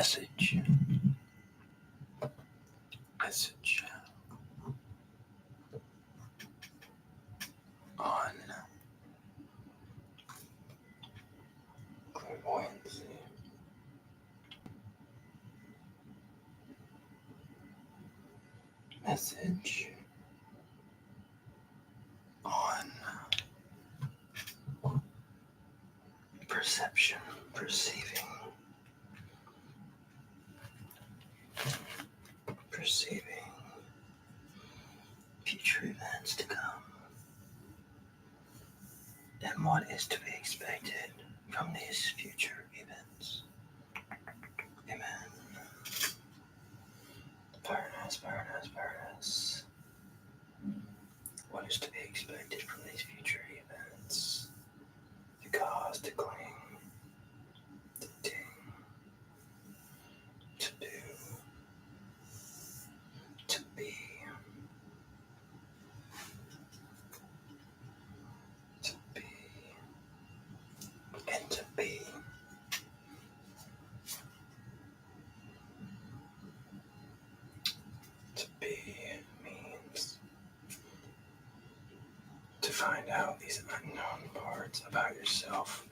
Message. Message on clairvoyancy. Message on perception, perceiving future events to come, and what is to be expected from these future events. Amen. Paradise. What is to be expected from these future events? The cause to cling, to ding, to do, to be, and to be. To be means to find out these unknown parts about yourself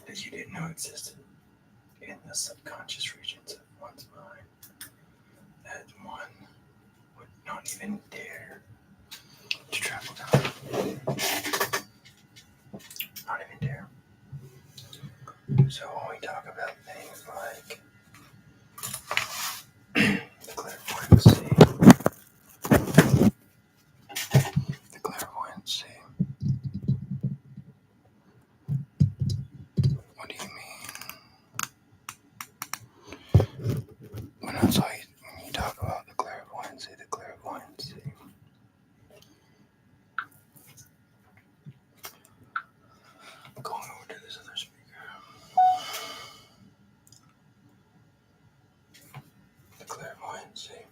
that you didn't know existed in the subconscious regions of one's mind that one would not even dare to travel down. Not even dare. So when we talk about things like the clairvoyancy, what do you mean? When you talk about the clairvoyancy, going over to this other speaker. The clairvoyancy.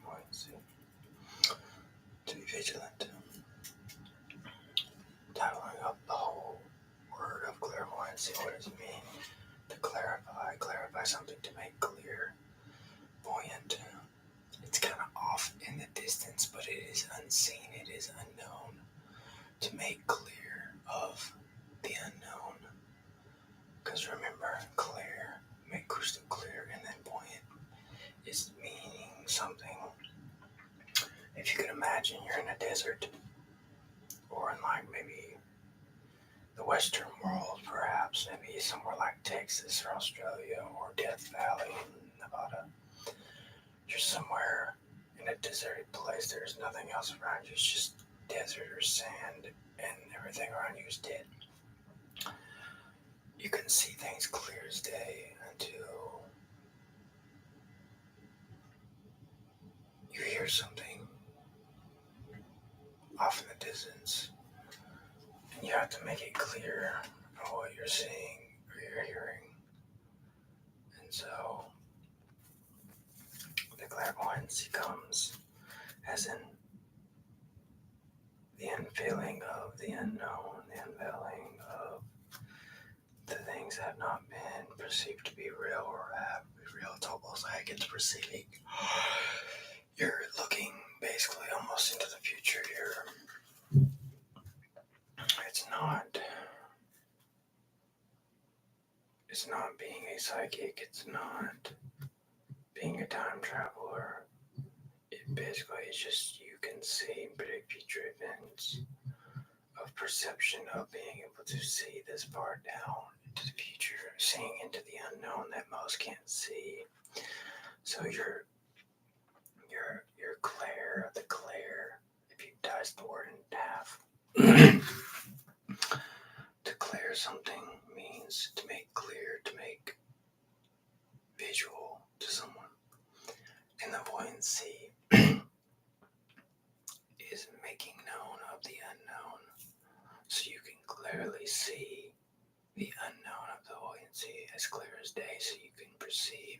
Buoyancy. To be vigilant. Titling up the whole word of clairvoyancy. What does it mean? To clarify something, to make clear. Buoyant. It's kind of off in the distance, but it is unseen, it is unknown. To make clear of the unknown. Because remember, clear, make crystal clear, and then buoyant is meaning something. If you could imagine you're in a desert, or in like maybe the Western world, perhaps, maybe somewhere like Texas or Australia or Death Valley in Nevada. You're somewhere in a deserted place, there's nothing else around you, it's just desert or sand, and everything around you is dead. You can see things clear as day until you hear something off in the distance, and you have to make it clear what you're seeing or you're hearing. And so the clairvoyancy comes as in the unveiling of the unknown, the unveiling of the things that have not been perceived to be real or have to be real. It's almost like it's perceiving. You're looking basically almost into the future. It's not being a psychic. It's not being a time traveler. It basically is just you can see and predict future events of perception, of being able to see this far down into the future, seeing into the unknown that most can't see. So you're clair, if you dice the word in half. To clear something means to make clear, to make visual to someone. And the buoyancy is making known of the unknown. So you can clearly see the unknown of the buoyancy as clear as day, so you can perceive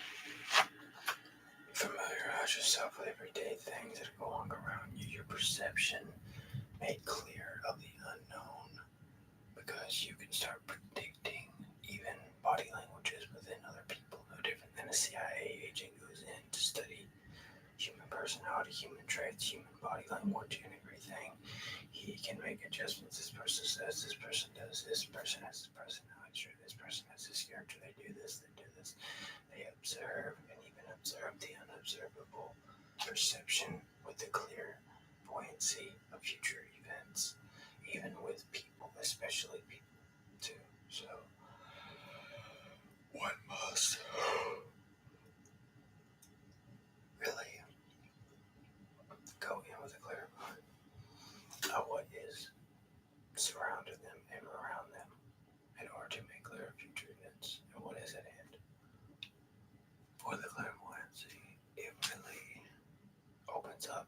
things that are going around you, your perception made clear of the unknown, because you can start predicting even body languages within other people, no different than a CIA agent goes in to study human personality, human traits, human body language, and everything. He can make adjustments. This person says, this person does, this person has this personality, this person has this character, they do this, they do this. They observe and even observe the unobservable, perception with the clear buoyancy of future events, even with people, especially people too. So one must really go in with a clear mind of what is surrounding them and around them in order to make clear future events and what is at hand. For the clairvoyancy, it really opens up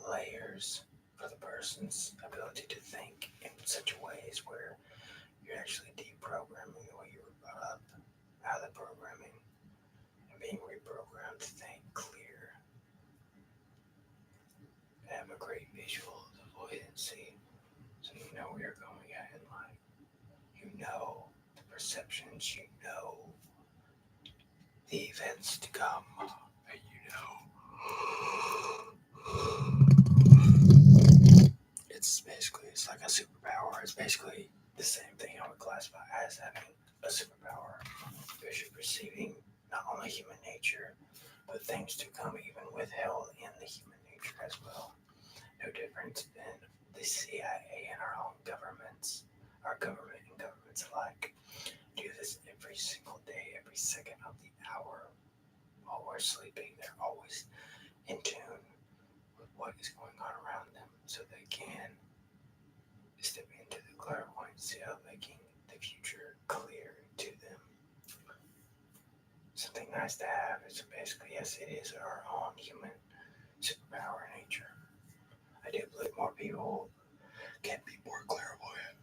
layers for the person's ability to think in such ways where you're actually deprogramming the way you were brought up, how the programming, and being reprogrammed to think clear, and have a great visual of the buoyancy, so you know where you're going at in life. You know the perceptions, you know the events to come, and you know it's like a superpower. It's basically the same thing I would classify as having a superpower, because you're perceiving not only human nature, but things to come even withheld in the human nature as well. No different than the CIA and our own governments, our government and governments alike, do this every single day, every second of the hour. While we're sleeping, they're always in tune with what is going on around them, so they can step into the clairvoyancy of making the future clear to them. Something nice to have. Is basically, yes, it is our own human superpower nature. I do believe more people can be more clairvoyant.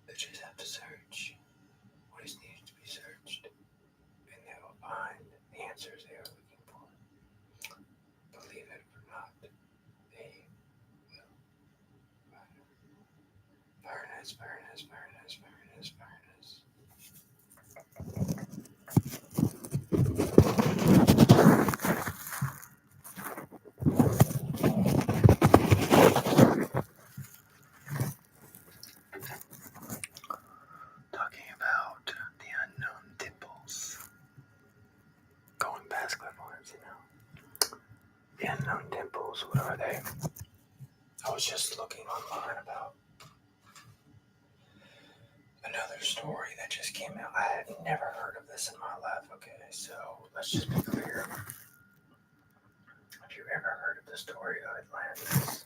They just have to search what is needed to be searched, and they will find the answers they are looking for. Believe it or not, they will find it. Fairness, fairness, fairness, fairness, fairness. Talking about the unknown temples. Going past clairvoyance, The unknown temples, what are they? I was just looking online about another story that just came out. I had never heard of this in my life. Okay, so let's just be clear. Have you ever heard of the story of Atlantis?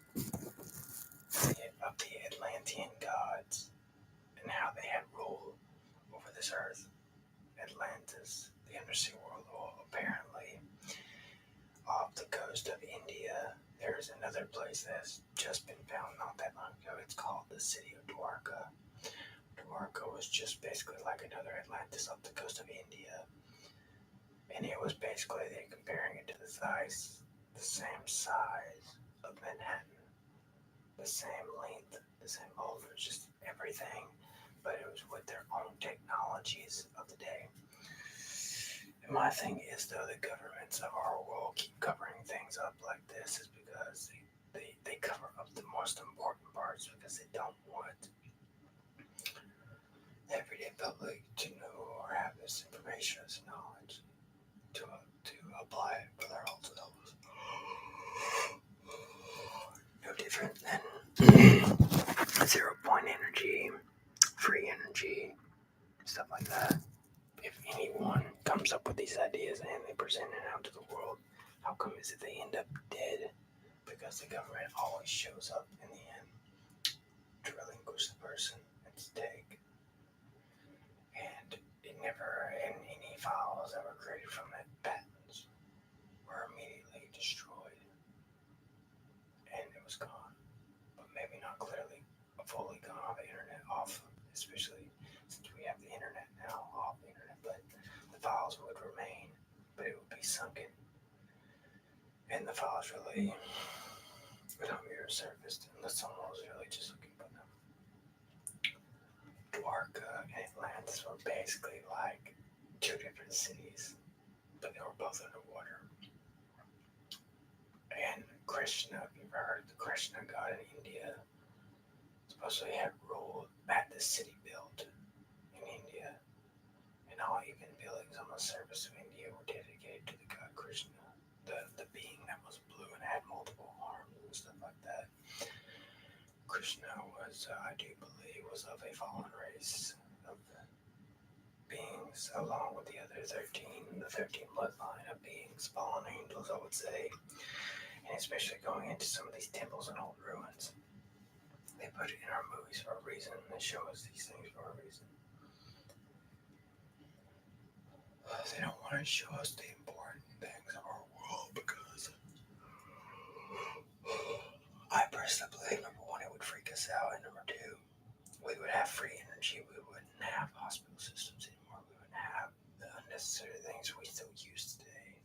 Of the Atlantean gods and how they had rule over this earth? Atlantis, the undersea world, apparently off the coast of India. There's another place that's just been found not that long ago. It's called the city of Dwarka. Dwarka was just basically like another Atlantis off the coast of India. And it was basically, they're comparing it to the same size of Manhattan, the same length, the same boulders, just everything. But it was with their own technologies of the day. And my thing is, though, the governments of our world keep covering things up like this is because they cover up the most important parts, because they don't want the everyday public to know or have this information, this knowledge, to apply it for their own selves. No different than 0 point energy, free energy, stuff like that. If anyone comes up with these ideas and they present it out to the world, how come is it they end up dead? Because the government always shows up in the end to relinquish the person at stake. And any files that were created from it, patents, were immediately destroyed. And it was gone. But maybe not clearly fully gone off the internet, especially since we have the internet now, off the internet, but the files would remain, but it would be sunken and the files really would not be resurfaced unless someone was really just looking for them. Dwarka and Atlantis were basically like two different cities, but they were both underwater. And Krishna, if you've ever heard of the Krishna god in India, supposedly had ruled at the city built in India, and all even buildings on the surface of India were dedicated to the god Krishna, the being that was blue and had multiple arms and stuff like that. Krishna was, I do believe, was of a fallen race of beings, along with the other 13, the 13 bloodline of beings, fallen angels, I would say, and especially going into some of these temples and old ruins. They put it in our movies for a reason. They show us these things for a reason. They don't want to show us the important things of our world because I personally believe, number one, it would freak us out, and number two, we would have free energy. We wouldn't have hospital systems anymore. We wouldn't have the unnecessary things we still use today.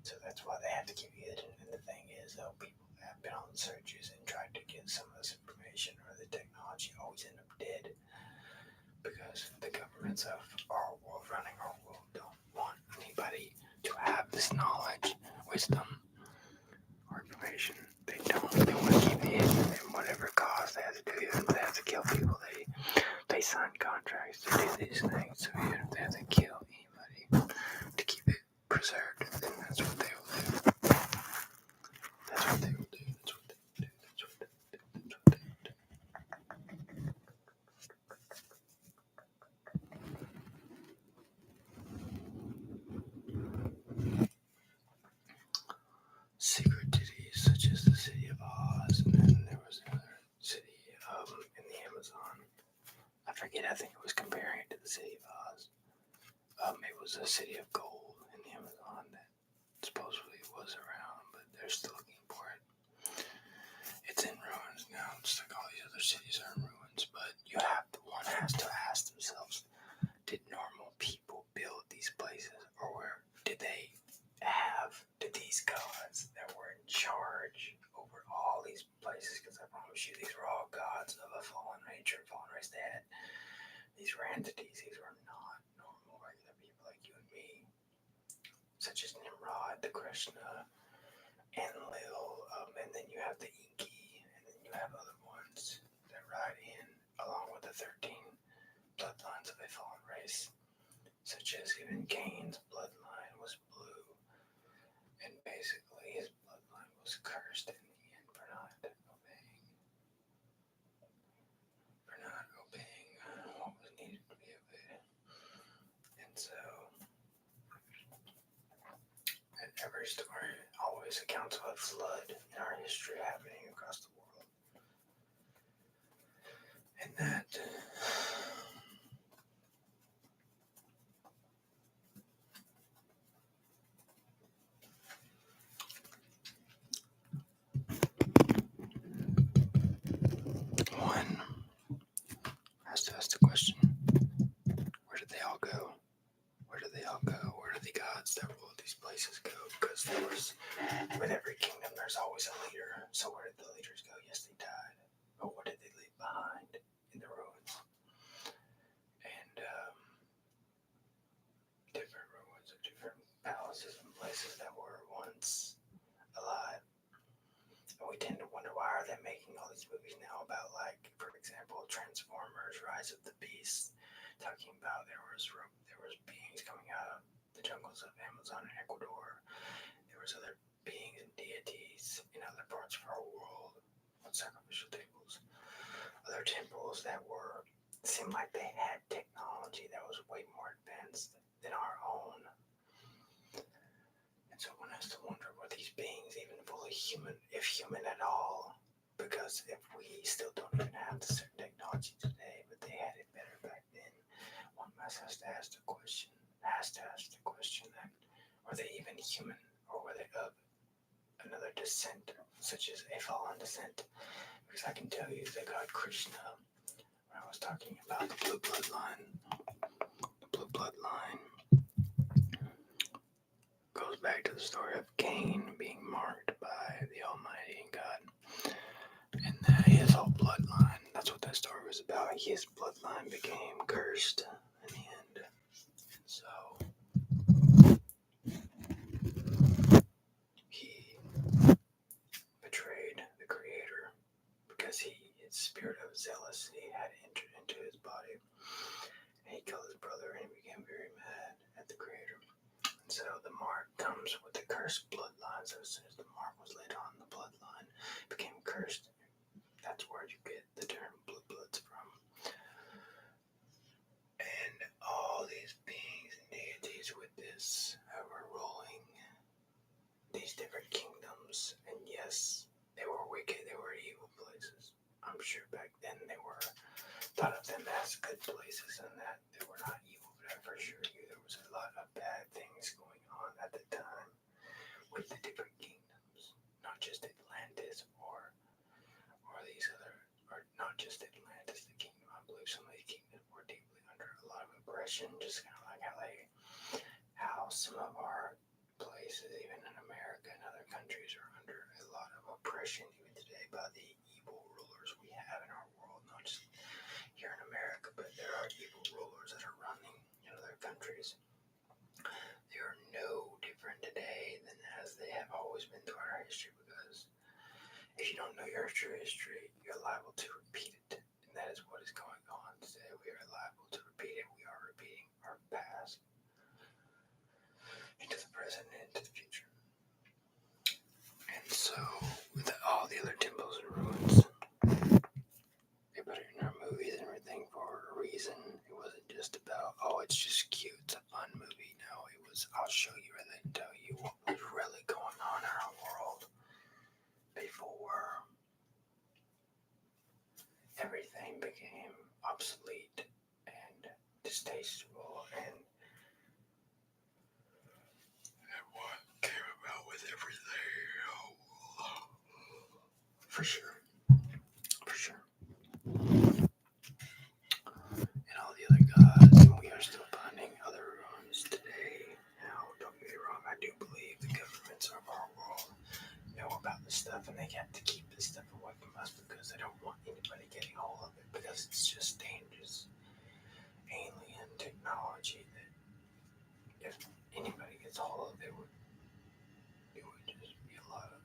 So that's why they have to keep it hidden. And the thing is, though, people that have been on searches and tried to get some of this information or the technology always end up dead because the governments of our world, running our world, don't want anybody to have this knowledge, wisdom, or information. They don't. They want to keep it hidden, and whatever cause they have to do, even if they have to kill people, they sign contracts to do these things. So even if they have to kill anybody to keep it preserved, then that's what they will do. That's what they will do. That's what they will do. That's what they will do. That's what they will do. Secret cities such as the city of Oz, and then there was another city in the Amazon. I forget, I think it was comparing it to the city of Oz. It was a city of gold in the Amazon that supposedly was around, but they're still looking for it. It's in ruins now, just like all these other cities are in ruins, but one has to ask themselves, did normal people build these places, or did these gods that were in charge over all these places, because I promise you these were all gods of a fallen nature, fallen race. They had, these were entities, these were not normal regular people like you and me, such as Nimrod, the Krishna, Enlil, and then you have the Inki, and then you have other ones that ride in along with the 13 bloodlines of a fallen race, such as even Cain's bloodline was blue, and basically his bloodline was cursed in the end for not obeying what was needed to be obeyed. And so, and every story always accounts of a flood in our history happening across the world. And that one has to ask the question, where did they all go? Where did they all go? Where did the gods that ruled these places go? Because there was, with every kingdom, there's always a leader. So where did the leaders go? Yes, they died. But what did they leave behind in the ruins? And different ruins of different palaces and places that were once alive. And we tend to wonder, why are they making all these movies now about, like, for example, Transformers, Rise of the Beast, talking about there was beings coming out of the jungles of Amazon and Ecuador. There was other beings and deities in other parts of our world on sacrificial tables. Other temples that seemed like they had technology that was way more advanced than our own. And so one has to wonder, were these beings even fully human, if human at all? Because if we still don't even have the certain technology today, but they had it better back then, one must has to ask the question that, were they even human, or were they of another descent, such as a fallen descent? Because I can tell you the god Krishna, when I was talking about the blue bloodline, goes back to the story of Cain being marked by the Almighty God. And his whole bloodline, that's what that story was about. His bloodline became cursed in the end. And so he betrayed the Creator because his spirit of jealousy had entered into his body. And he killed his brother and he became very mad at the Creator. And so the mark comes with the cursed bloodline. So as soon as the mark was laid on the bloodline, it became cursed. That's where you get the term bloods from. And all these beings and deities with this were ruling these different kingdoms. And yes, they were wicked, they were evil places. I'm sure back then they were thought of them as good places and that they were not evil, but I for sure you there was a lot of bad things going on at the time with the different kingdoms. Not just Atlantis or these other, or not just Atlantis, the kingdom. I believe some of the kingdoms were deeply under a lot of oppression, just kind of like how some of our places, even in America and other countries, are under a lot of oppression even today by the evil rulers we have in our world, not just here in America, but there are evil rulers that are running in other countries. They are no different today than as they have always been throughout our history, because if you don't know your true history, you're liable to repeat it. And that is what is going on today. We are liable to repeat it. We are repeating our past into the present and into the future. And so, with all the other temples and ruins, they put it in our movies and everything for a reason. It wasn't just about, oh, it's just cute, it's a fun movie. No, it was, I'll show you and tell you what was really going on in our world before everything became obsolete and distasteful, and what came about with everything. For sure. And all the other gods, and we are still finding other ruins today. Now, don't get me wrong, I do believe the governments of our world know about this stuff, and they have to keep this stuff away from us because they don't want anybody getting hold of it, because it's just dangerous alien technology that if anybody gets hold of it would just be a lot of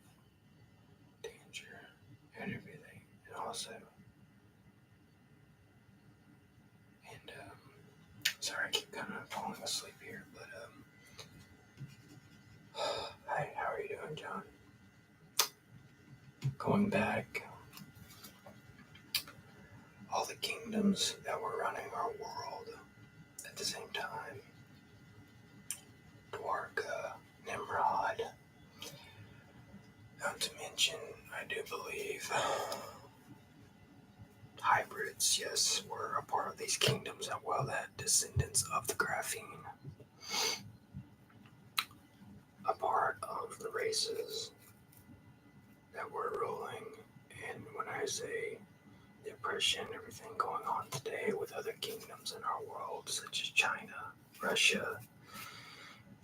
danger and everything. And also, sorry, I keep kind of falling asleep here, but hi, how are you doing, John? Going back, all the kingdoms that were running our world at the same time, Dwarka, Nimrod, not to mention, I do believe, hybrids, yes, were a part of these kingdoms as well, that descendants of the graphene, a part of the races that were ruling. And when I say the oppression, everything going on today with other kingdoms in our world, such as China, Russia,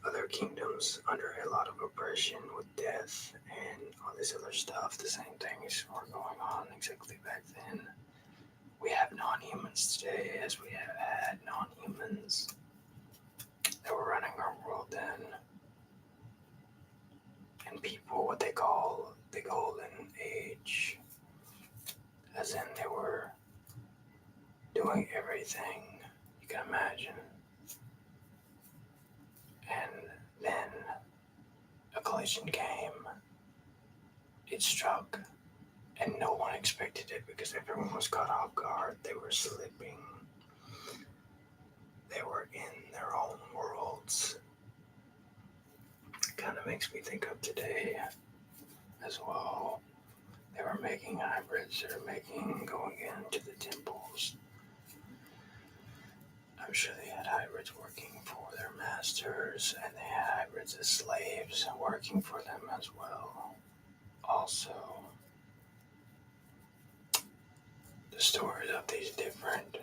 other kingdoms under a lot of oppression with death and all this other stuff, the same things were going on exactly back then. We have non-humans today as we have had non-humans that were running our world then. And people, what they call the golden age, as in they were doing everything you can imagine. And then a collision came, it struck, and no one expected it because everyone was caught off guard. They were slipping. They were in their own worlds. It kind of makes me think of today as well. They were making hybrids. They were going into the temples. I'm sure they had hybrids working for their masters, and they had hybrids as slaves working for them as well. Also, the stories of these different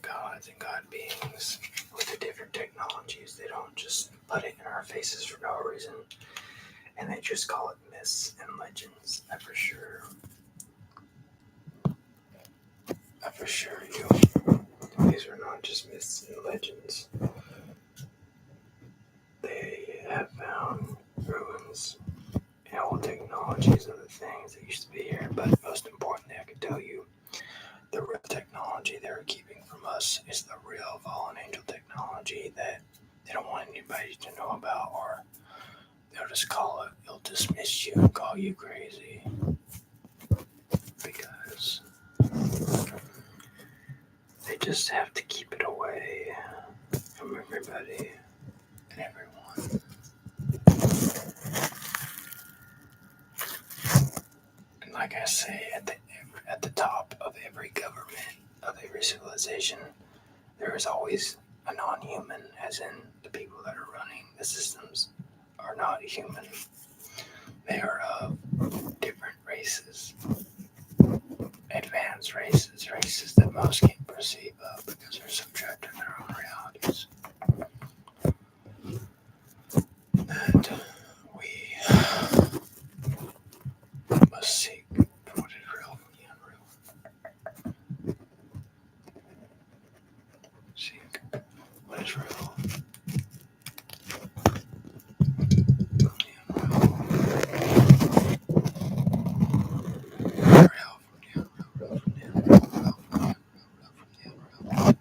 gods and god beings with the different technologies. They don't just put it in our faces for no reason, and they just call it myths and legends. I for sure you, these are not just myths and legends. They have found ruins and old technologies of the things that used to be here, but most importantly, I can tell you, the real technology they're keeping from us is the real fallen angel technology that they don't want anybody to know about, or they'll dismiss you and call you crazy, because they just have to keep it away from everybody and everyone. And like I say, at the top of every government, of every civilization, there is always a non-human, as in the people that are running the systems are not human. They are of different races, advanced races that most can't perceive of because they're so trapped in their own realities. That we must seek for what is real from the unreal. Seek what is real from the unreal. Real from the unreal. Real from the unreal. Real from the unreal.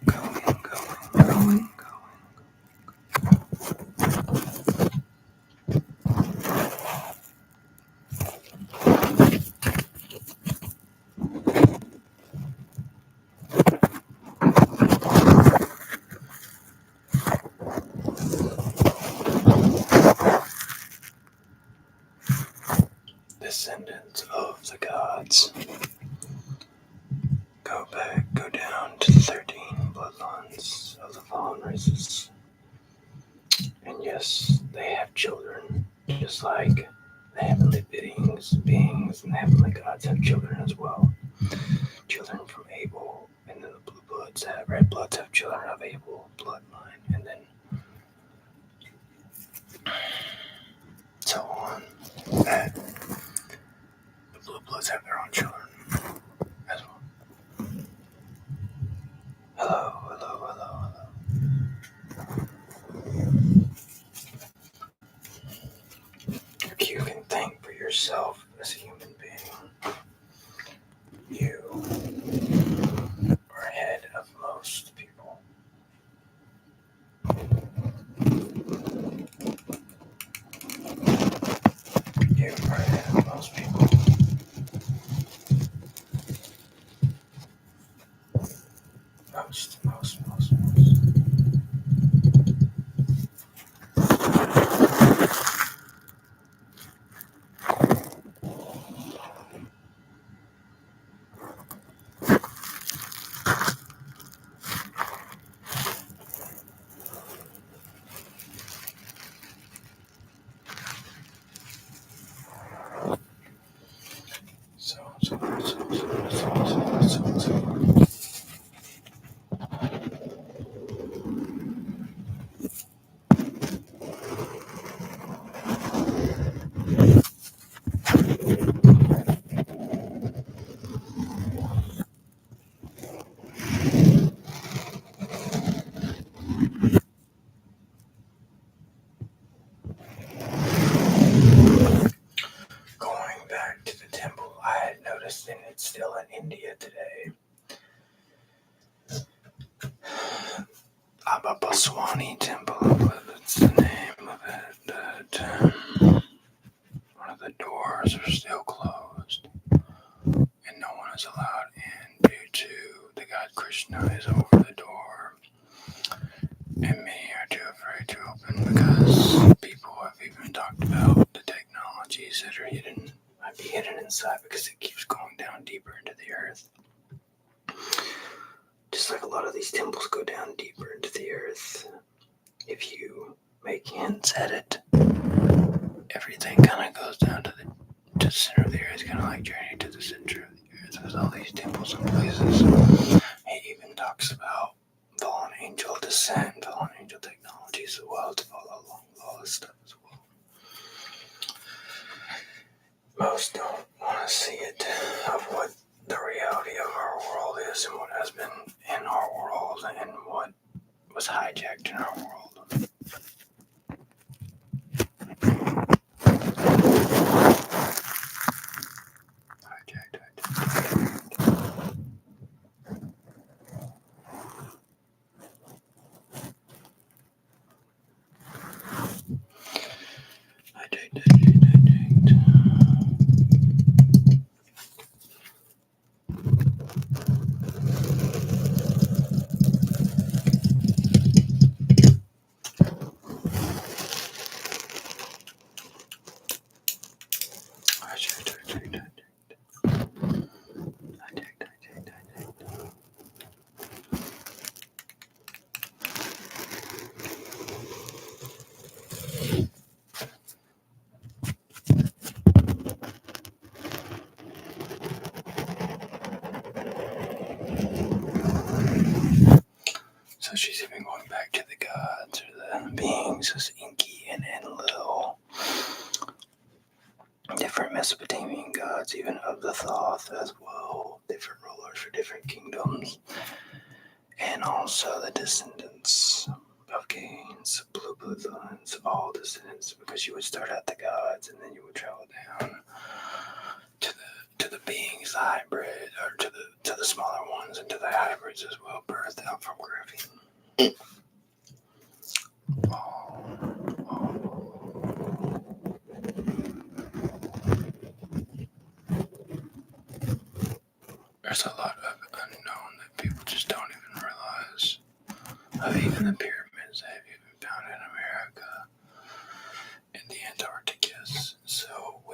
Going. Descendants of the gods. Go down to the 13 bloodlines of the fallen races. And yes, they have children, just like the heavenly beings and the heavenly gods have children as well. Children from Abel, and then the red bloods have children of Abel bloodline, and then so on. That the blue bloods have their own children as well. Hello. If you can think for yourself as a human being, you are ahead of most people. You are ahead of most people. Most. So. Going back to the temple, I had noticed, and it's still in India today. Abapaswani Temple, that's the name of it. One of the doors are still closed, and no one is allowed in due to the god Krishna is over the door, and many are too afraid to open because people have even talked about the technologies that are might be hidden inside because it keeps going down deeper into the earth. Just like a lot of these temples go down deeper into the earth, if you make hints at it, everything kind of goes down to the to the center of the earth, kind of like journey to the center of the earth with all these temples and places. He even talks about fallen angel descent, fallen angel technologies as well to follow along with all this stuff as well. Most don't want to see it of what the reality of our world is and what has been in our world and what was hijacked in our world. So she's even going back to the gods or the beings as Enki and Enlil. Different Mesopotamian gods, even of the Thoth as well. Different rulers for different kingdoms. And also the descendants of kings, blue bloodlines, all descendants, because you would start at the gods and then you would travel down to the beings, the hybrid, or to the smaller ones and to the hybrids as well, birthed out from graphene. There's a lot of unknown that people just don't even realize. Of even the pyramids they've even found in America, in the Antarcticas. So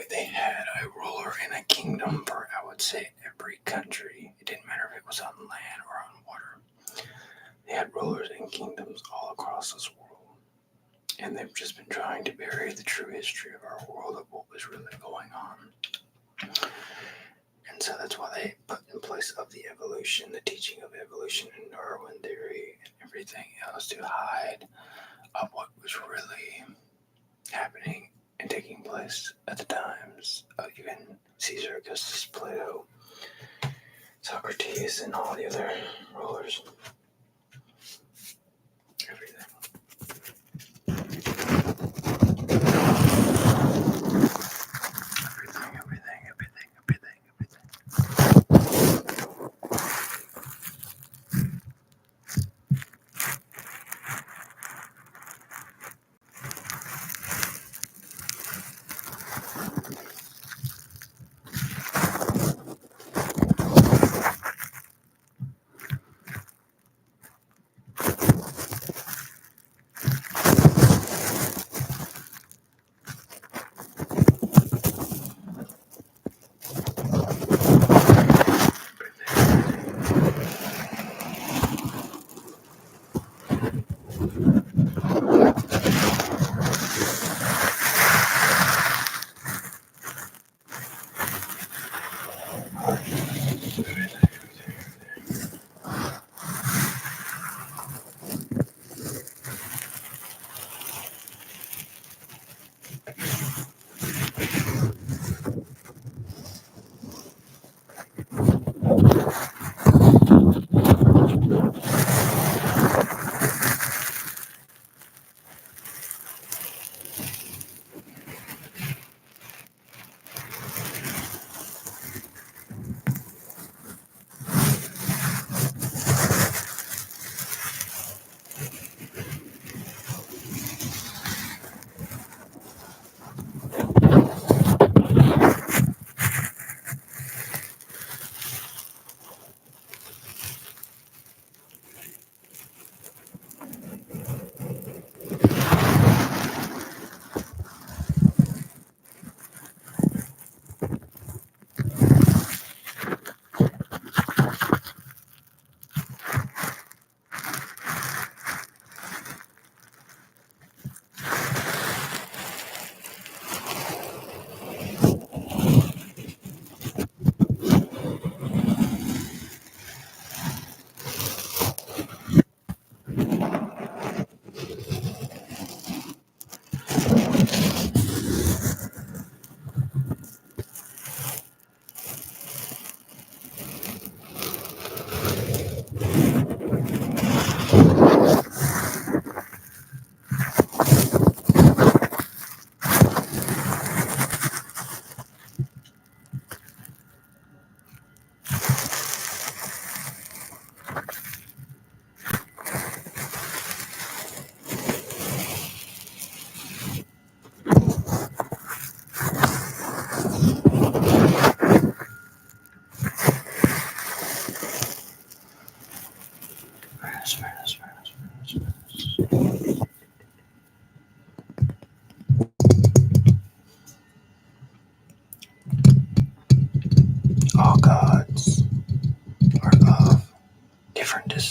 they had a ruler in a kingdom for, I would say, every country. It didn't matter if it was on land or on water. They had rulers in kingdoms all across this world. And they've just been trying to bury the true history of our world, of what was really going on. And so that's why they put in place of the evolution, the teaching of evolution and Darwin theory and everything else to hide of what was really happening and taking place at the times of even Caesar, Augustus, Plato, Socrates, and all the other rulers. Everything.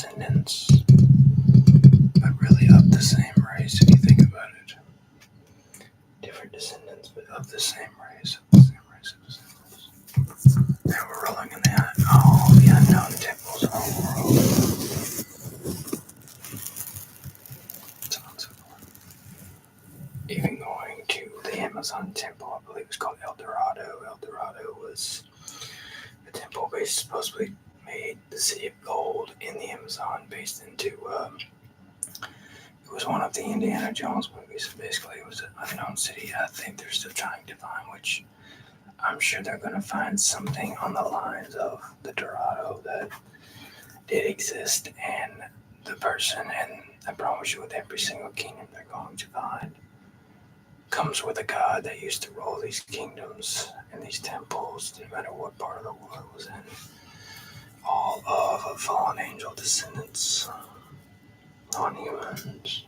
descendants, but really of the same race if you think about it. Different descendants, but of the same race. Now we're rolling in all the unknown temples of the world. Even going to the Amazon temple, I believe it was called El Dorado. El Dorado was a temple supposedly made the city of gold in the Amazon, based into it was one of the Indiana Jones movies. Basically, it was an unknown city. I think they're still trying to find, which I'm sure they're going to find something on the lines of the Dorado that did exist, and the person, and I promise you, with every single kingdom they're going to find comes with a god that used to rule these kingdoms and these temples, no matter what part of the world it was in. All of a fallen angel descendants, non-humans.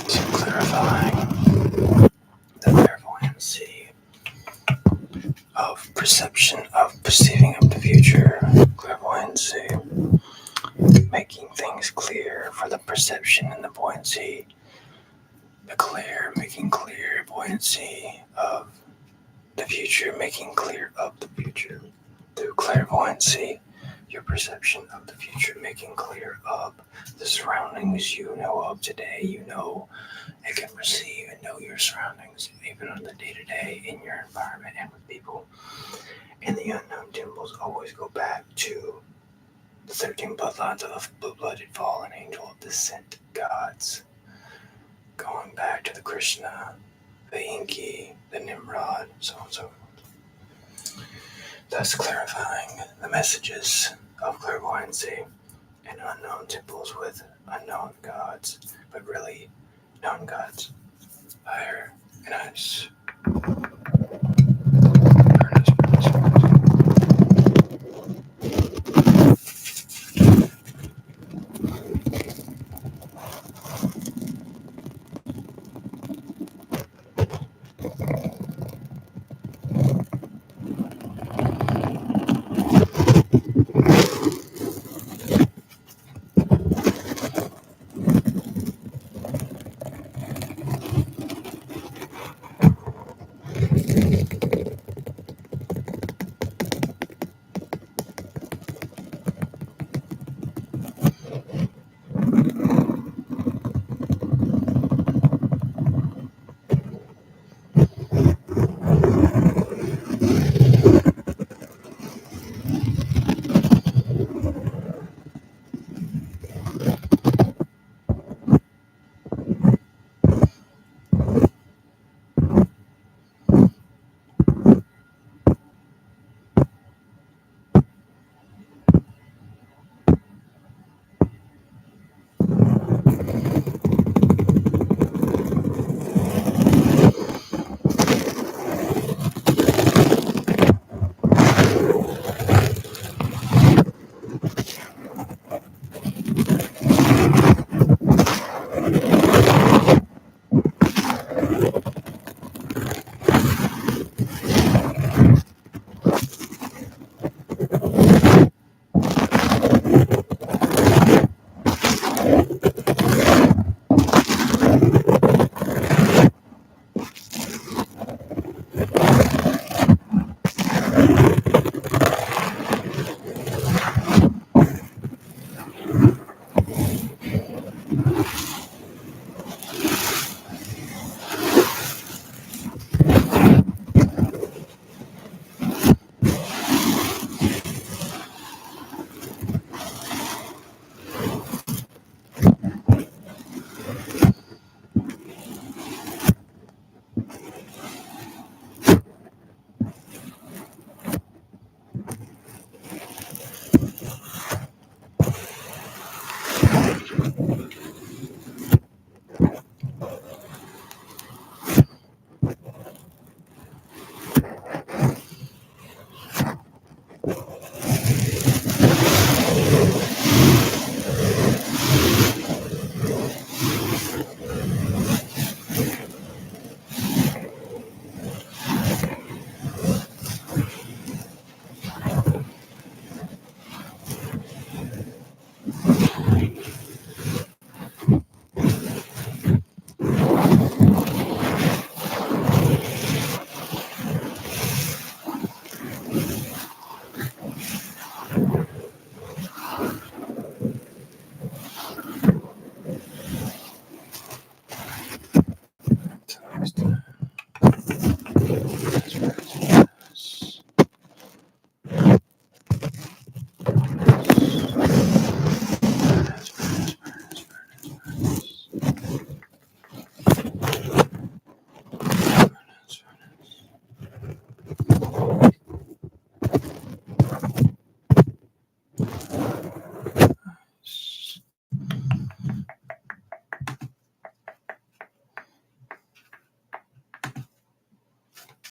So clarifying the clairvoyancy of perception, of perceiving of the future, clairvoyancy, making things clear for the perception and the buoyancy, making clear buoyancy of the future, making clear of the future through clairvoyancy, your perception of the future, making clear of the surroundings you know of today. You know and can perceive and know your surroundings, even on the day-to-day in your environment and with people. And the unknown temples always go back to the 13 bloodlines of blue-blooded fallen angel of descent gods, going back to the Krishna, the Inki, the Nimrod, so on and so forth. Thus clarifying the messages of clairvoyancy and unknown temples with unknown gods, but really known gods. Higher and